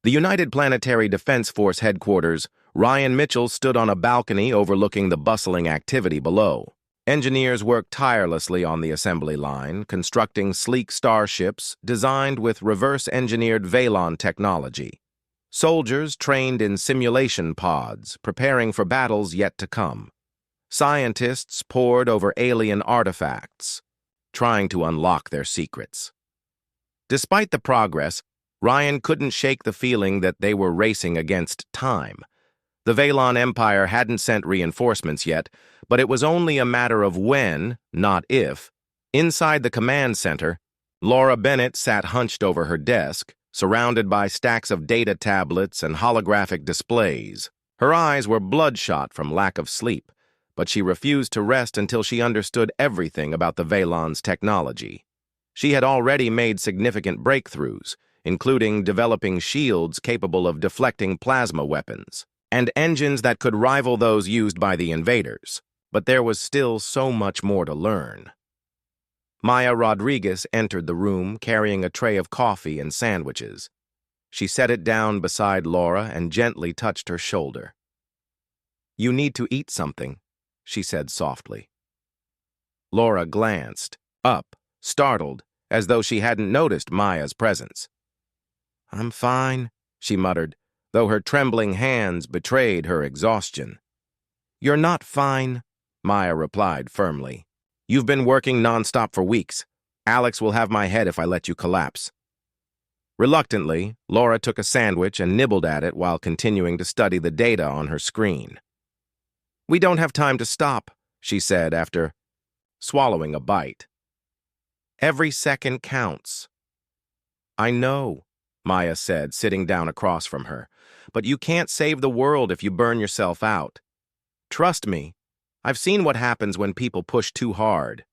The United Planetary Defense Force headquarters, Ryan Mitchell stood on a balcony overlooking the bustling activity below. Engineers worked tirelessly on the assembly line, constructing sleek starships designed with reverse-engineered Valon technology. Soldiers trained in simulation pods, preparing for battles yet to come. Scientists pored over alien artifacts, trying to unlock their secrets. Despite the progress, Ryan couldn't shake the feeling that they were racing against time. The Valon Empire hadn't sent reinforcements yet, but it was only a matter of when, not if. Inside the command center, Laura Bennett sat hunched over her desk, surrounded by stacks of data tablets and holographic displays. Her eyes were bloodshot from lack of sleep, but she refused to rest until she understood everything about the Valon's technology. She had already made significant breakthroughs, including developing shields capable of deflecting plasma weapons, and engines that could rival those used by the invaders. But there was still so much more to learn. Maya Rodriguez entered the room carrying a tray of coffee and sandwiches. She set it down beside Laura and gently touched her shoulder. "You need to eat something," she said softly. Laura glanced up, startled, as though she hadn't noticed Maya's presence. "I'm fine," she muttered, though her trembling hands betrayed her exhaustion. "You're not fine," Maya replied firmly. "You've been working nonstop for weeks. Alex will have my head if I let you collapse." Reluctantly, Laura took a sandwich and nibbled at it while continuing to study the data on her screen. "We don't have time to stop," she said after swallowing a bite. "Every second counts." "I know," Maya said, sitting down across from her, "but you can't save the world if you burn yourself out. Trust me, I've seen what happens when people push too hard."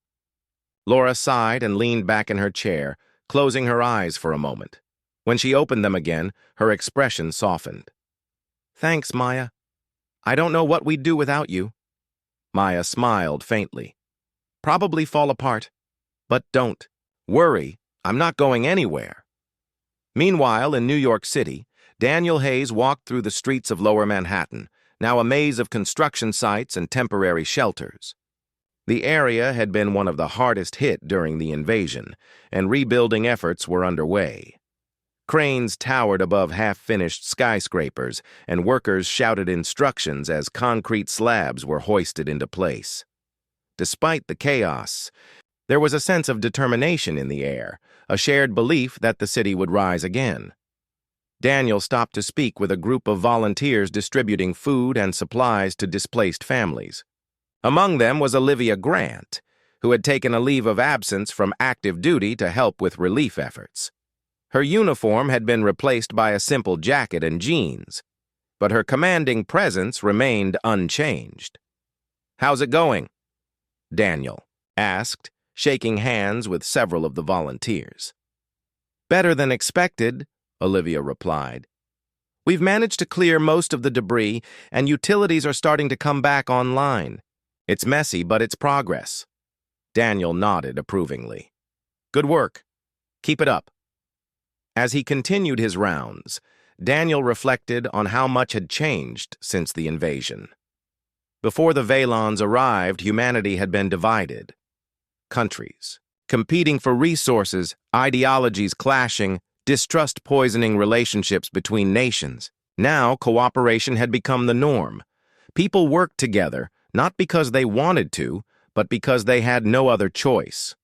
Laura sighed and leaned back in her chair, closing her eyes for a moment. When she opened them again, her expression softened. "Thanks, Maya. I don't know what we'd do without you." Maya smiled faintly. "Probably fall apart. But don't worry, I'm not going anywhere." Meanwhile, in New York City, Daniel Hayes walked through the streets of Lower Manhattan, now a maze of construction sites and temporary shelters. The area had been one of the hardest hit during the invasion, and rebuilding efforts were underway. Cranes towered above half-finished skyscrapers, and workers shouted instructions as concrete slabs were hoisted into place. Despite the chaos, there was a sense of determination in the air, a shared belief that the city would rise again. Daniel stopped to speak with a group of volunteers distributing food and supplies to displaced families. Among them was Olivia Grant, who had taken a leave of absence from active duty to help with relief efforts. Her uniform had been replaced by a simple jacket and jeans, but her commanding presence remained unchanged. "How's it going?" Daniel asked, shaking hands with several of the volunteers. "Better than expected," Olivia replied. "We've managed to clear most of the debris, and utilities are starting to come back online. It's messy, but it's progress." Daniel nodded approvingly. "Good work. Keep it up." As he continued his rounds, Daniel reflected on how much had changed since the invasion. Before the Valons arrived, humanity had been divided. Countries, competing for resources, ideologies clashing, distrust poisoning relationships between nations. Now, cooperation had become the norm. People worked together, not because they wanted to, but because they had no other choice.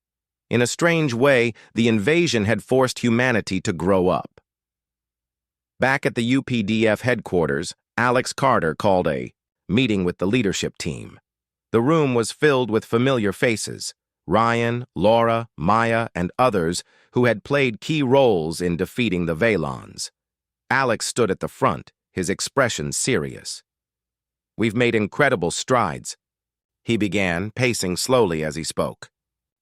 In a strange way, the invasion had forced humanity to grow up. Back at the UPDF headquarters, Alex Carter called a meeting with the leadership team. The room was filled with familiar faces: Ryan, Laura, Maya, and others who had played key roles in defeating the Valons. Alex stood at the front, his expression serious. "We've made incredible strides," he began, pacing slowly as he spoke.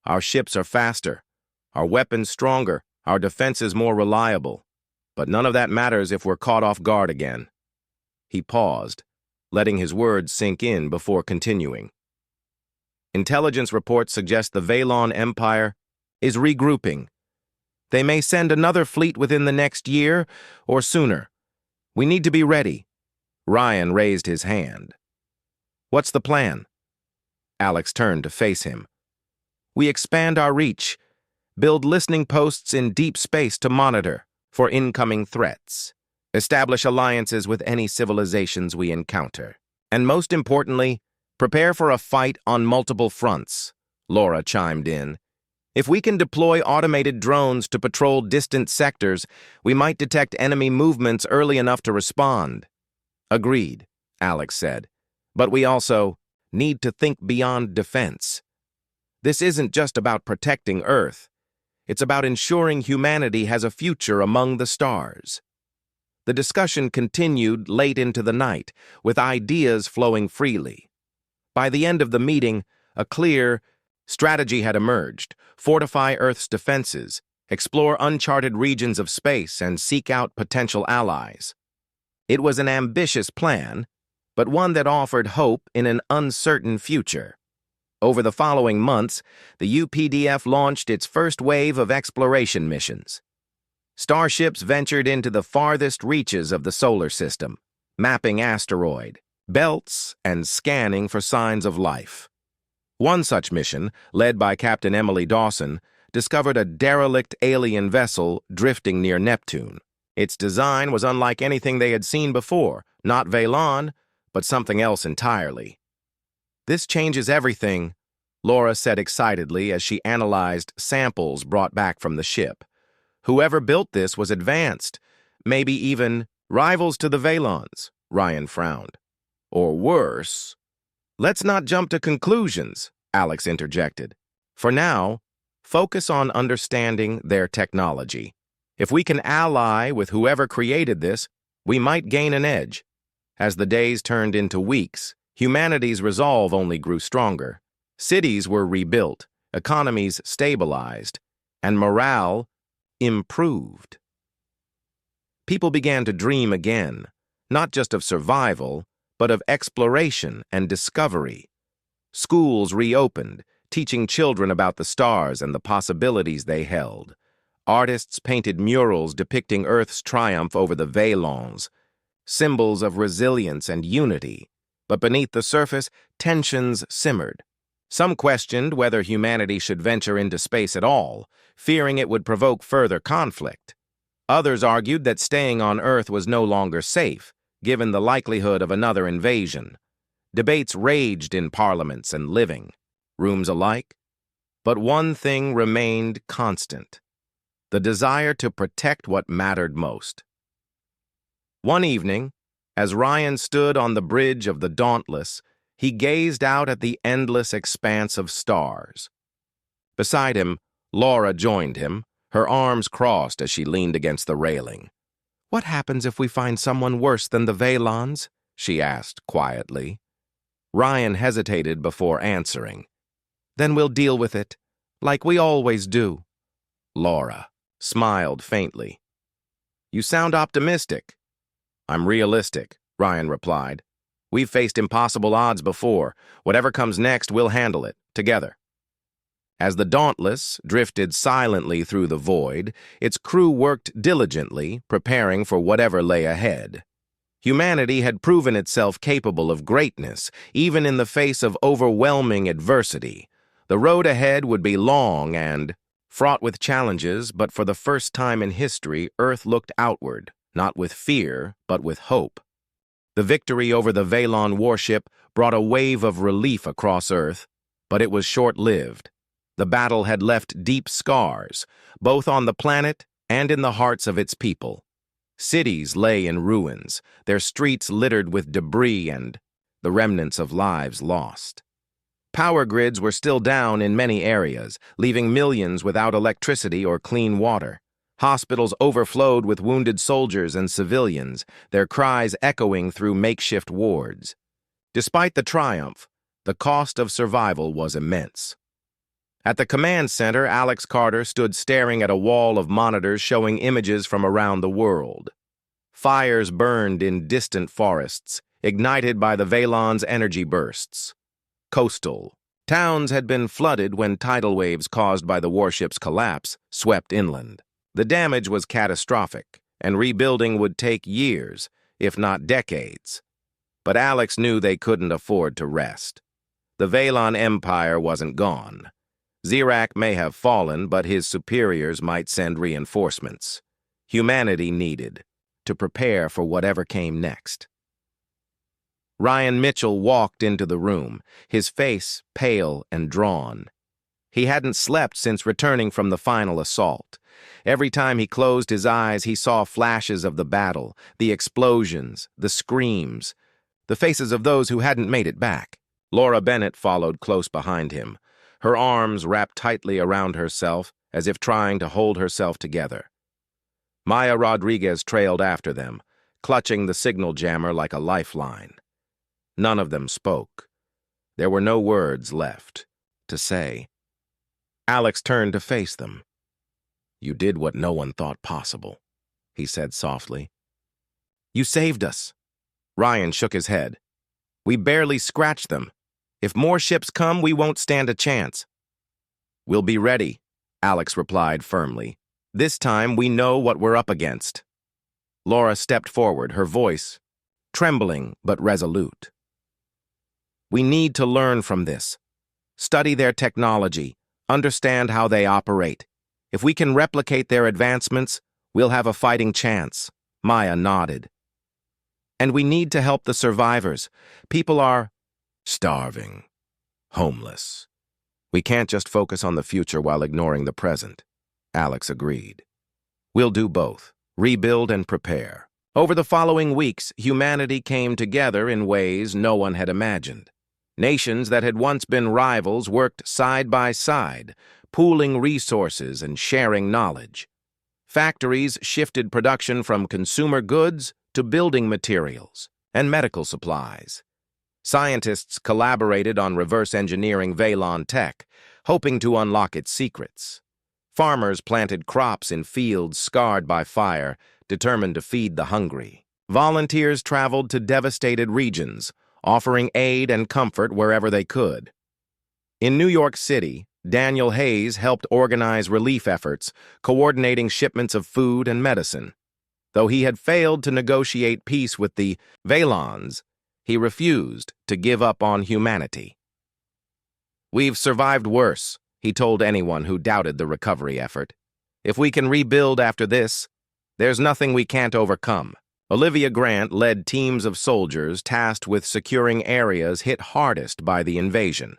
"Our ships are faster, our weapons stronger, our defenses more reliable. But none of that matters if we're caught off guard again." He paused, letting his words sink in before continuing. "Intelligence reports suggest the Valon Empire is regrouping. They may send another fleet within the next year or sooner. We need to be ready." Ryan raised his hand. "What's the plan?" Alex turned to face him. "We expand our reach, build listening posts in deep space to monitor for incoming threats, establish alliances with any civilizations we encounter, and most importantly, prepare for a fight on multiple fronts," Laura chimed in. "If we can deploy automated drones to patrol distant sectors, we might detect enemy movements early enough to respond." "Agreed," Alex said. "But we also need to think beyond defense. This isn't just about protecting Earth. It's about ensuring humanity has a future among the stars." The discussion continued late into the night, with ideas flowing freely. By the end of the meeting, a clear strategy had emerged: fortify Earth's defenses, explore uncharted regions of space, and seek out potential allies. It was an ambitious plan, but one that offered hope in an uncertain future. Over the following months, the UPDF launched its first wave of exploration missions. Starships ventured into the farthest reaches of the solar system, mapping asteroid belts and scanning for signs of life. One such mission, led by Captain Emily Dawson, discovered a derelict alien vessel drifting near Neptune. Its design was unlike anything they had seen before, not Valon, but something else entirely. "This changes everything," Laura said excitedly as she analyzed samples brought back from the ship. "Whoever built this was advanced, maybe even rivals to the Valons," Ryan frowned. "Or worse." "Let's not jump to conclusions," Alex interjected. "For now, focus on understanding their technology. If we can ally with whoever created this, we might gain an edge." As the days turned into weeks, humanity's resolve only grew stronger. Cities were rebuilt, economies stabilized, and morale improved. People began to dream again, not just of survival, but of exploration and discovery. Schools reopened, teaching children about the stars and the possibilities they held. Artists painted murals depicting Earth's triumph over the Valons, symbols of resilience and unity. But beneath the surface, tensions simmered. Some questioned whether humanity should venture into space at all, fearing it would provoke further conflict. Others argued that staying on Earth was no longer safe, given the likelihood of another invasion. Debates raged in parliaments and living rooms alike. But one thing remained constant: the desire to protect what mattered most. One evening, as Ryan stood on the bridge of the Dauntless, he gazed out at the endless expanse of stars. Beside him, Laura joined him, her arms crossed as she leaned against the railing. "What happens if we find someone worse than the Valons?" she asked quietly. Ryan hesitated before answering. "Then we'll deal with it, like we always do." Laura smiled faintly. "You sound optimistic." "I'm realistic," Ryan replied. "We've faced impossible odds before. Whatever comes next, we'll handle it, together." As the Dauntless drifted silently through the void, its crew worked diligently, preparing for whatever lay ahead. Humanity had proven itself capable of greatness, even in the face of overwhelming adversity. The road ahead would be long and fraught with challenges, but for the first time in history, Earth looked outward, not with fear, but with hope. The victory over the Valon warship brought a wave of relief across Earth, but it was short-lived. The battle had left deep scars, both on the planet and in the hearts of its people. Cities lay in ruins, their streets littered with debris and the remnants of lives lost. Power grids were still down in many areas, leaving millions without electricity or clean water. Hospitals overflowed with wounded soldiers and civilians, their cries echoing through makeshift wards. Despite the triumph, the cost of survival was immense. At the command center, Alex Carter stood staring at a wall of monitors showing images from around the world. Fires burned in distant forests, ignited by the Valon's energy bursts. Coastal towns had been flooded when tidal waves caused by the warship's collapse swept inland. The damage was catastrophic, and rebuilding would take years, if not decades. But Alex knew they couldn't afford to rest. The Valon Empire wasn't gone. Xerac may have fallen, but his superiors might send reinforcements. Humanity needed to prepare for whatever came next. Ryan Mitchell walked into the room, his face pale and drawn. He hadn't slept since returning from the final assault. Every time he closed his eyes, he saw flashes of the battle, the explosions, the screams, the faces of those who hadn't made it back. Laura Bennett followed close behind him, her arms wrapped tightly around herself as if trying to hold herself together. Maya Rodriguez trailed after them, clutching the signal jammer like a lifeline. None of them spoke. There were no words left to say. Alex turned to face them. "You did what no one thought possible," he said softly. "You saved us." Ryan shook his head. "We barely scratched them. If more ships come, we won't stand a chance." "We'll be ready," Alex replied firmly. "This time we know what we're up against." Laura stepped forward, her voice trembling but resolute. "We need to learn from this. Study their technology, understand how they operate. If we can replicate their advancements, we'll have a fighting chance." Maya nodded. "And we need to help the survivors. People are starving, homeless. We can't just focus on the future while ignoring the present," Alex agreed. "We'll do both, rebuild and prepare." Over the following weeks, humanity came together in ways no one had imagined. Nations that had once been rivals worked side by side, pooling resources and sharing knowledge. Factories shifted production from consumer goods to building materials and medical supplies. Scientists collaborated on reverse engineering Valon tech, hoping to unlock its secrets. Farmers planted crops in fields scarred by fire, determined to feed the hungry. Volunteers traveled to devastated regions, offering aid and comfort wherever they could. In New York City, Daniel Hayes helped organize relief efforts, coordinating shipments of food and medicine. Though he had failed to negotiate peace with the Valons, he refused to give up on humanity. "We've survived worse," he told anyone who doubted the recovery effort. "If we can rebuild after this, there's nothing we can't overcome." Olivia Grant led teams of soldiers tasked with securing areas hit hardest by the invasion.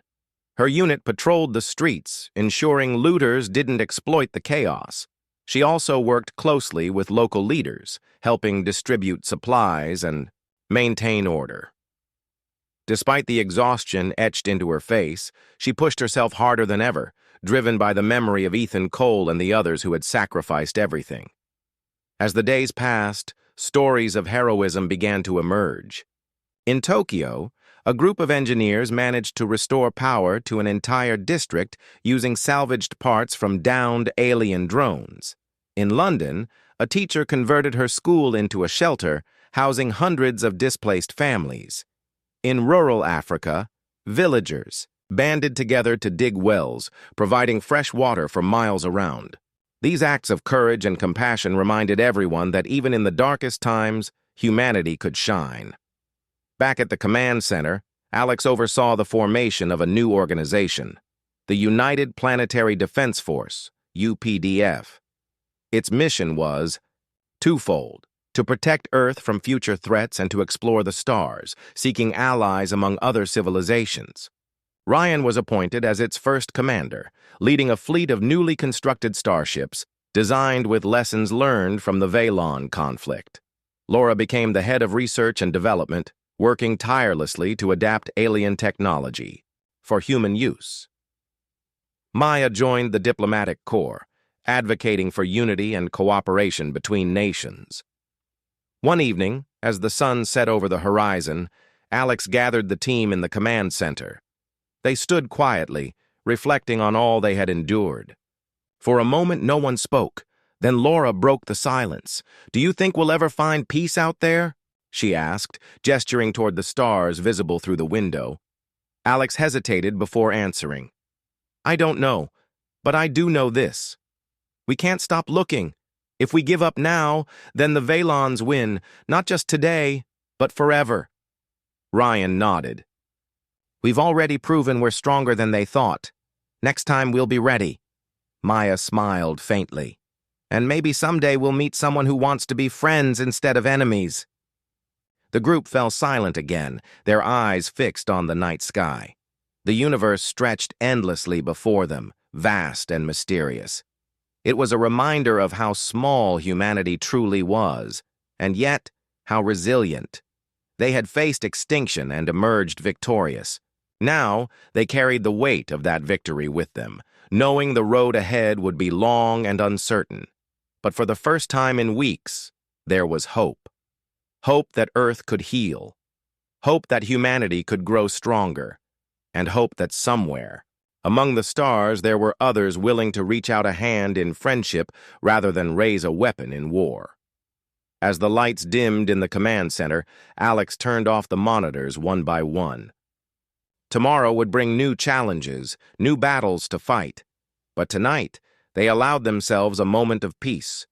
Her unit patrolled the streets, ensuring looters didn't exploit the chaos. She also worked closely with local leaders, helping distribute supplies and maintain order. Despite the exhaustion etched into her face, she pushed herself harder than ever, driven by the memory of Ethan Cole and the others who had sacrificed everything. As the days passed, stories of heroism began to emerge. In Tokyo, a group of engineers managed to restore power to an entire district using salvaged parts from downed alien drones. In London, a teacher converted her school into a shelter, housing hundreds of displaced families. In rural Africa, villagers banded together to dig wells, providing fresh water for miles around. These acts of courage and compassion reminded everyone that even in the darkest times, humanity could shine. Back at the command center, Alex oversaw the formation of a new organization, the United Planetary Defense Force, UPDF. Its mission was twofold: to protect Earth from future threats and to explore the stars, seeking allies among other civilizations. Ryan was appointed as its first commander, leading a fleet of newly constructed starships designed with lessons learned from the Valon conflict. Laura became the head of research and development, working tirelessly to adapt alien technology for human use. Maya joined the diplomatic corps, advocating for unity and cooperation between nations. One evening, as the sun set over the horizon, Alex gathered the team in the command center. They stood quietly, reflecting on all they had endured. For a moment, no one spoke. Then Laura broke the silence. "Do you think we'll ever find peace out there?" she asked, gesturing toward the stars visible through the window. Alex hesitated before answering. "I don't know, but I do know this. We can't stop looking. If we give up now, then the Valons win, not just today, but forever." Ryan nodded. "We've already proven we're stronger than they thought. Next time we'll be ready." Maya smiled faintly. "And maybe someday we'll meet someone who wants to be friends instead of enemies." The group fell silent again, their eyes fixed on the night sky. The universe stretched endlessly before them, vast and mysterious. It was a reminder of how small humanity truly was, and yet how resilient. They had faced extinction and emerged victorious. Now they carried the weight of that victory with them, knowing the road ahead would be long and uncertain. But for the first time in weeks, there was hope. Hope that Earth could heal. Hope that humanity could grow stronger. And hope that somewhere, among the stars, there were others willing to reach out a hand in friendship rather than raise a weapon in war. As the lights dimmed in the command center, Alex turned off the monitors one by one. Tomorrow would bring new challenges, new battles to fight. But tonight, they allowed themselves a moment of peace.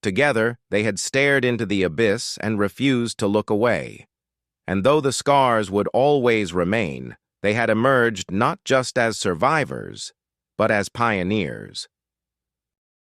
Together, they had stared into the abyss and refused to look away. And though the scars would always remain, they had emerged not just as survivors, but as pioneers.